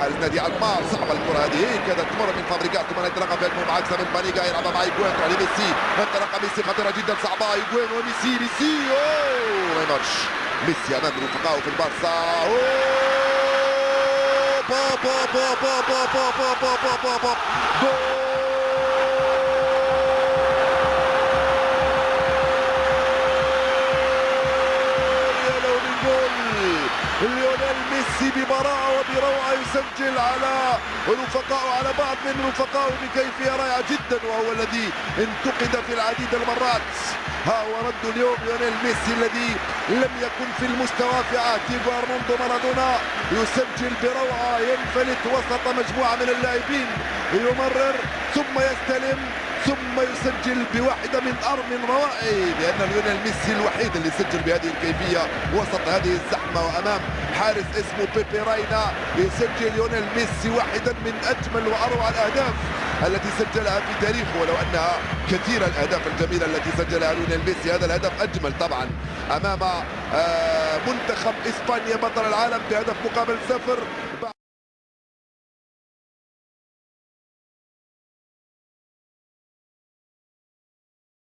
حارس نادي المار. صعبه الكره هذه كذا تمر من فابريجاس ثم يتلقى في الملعب عكسها من بانيجا يلعبها مع ايجوين تروح لميسي انطلق ميسي خطيره جدا صعبه ايجوين وميسي اوه ما يمرش ميسي امام رفقائه في البارسا با با با با با با با با با با با جول ليونيل ميسي ببراعة وبروعة يسجل على رفقائه على بعض من رفقائه بكيفية رائعة جدا وهو الذي انتقد في العديد المرات. ها هو رد اليوم ليونيل ميسي الذي لم يكن في المستوى في عهد دييغو أرماندو مارادونا يسجل بروعة ينفلت وسط مجموعة من اللاعبين يمرر ثم يستلم ثم يسجل بواحدة من روائع لأن ليونيل ميسي الوحيد اللي سجل بهذه الكيفية وسط هذه الزحمة وأمام حارس اسمه بيبي راينا. يسجل ليونيل ميسي واحدا من أجمل وأروع الأهداف التي سجلها في تاريخه ولو أنها كثيرة الأهداف الجميلة التي سجلها ليونيل ميسي. هذا الهدف أجمل طبعا أمام منتخب إسبانيا بطل العالم بهدف مقابل 0.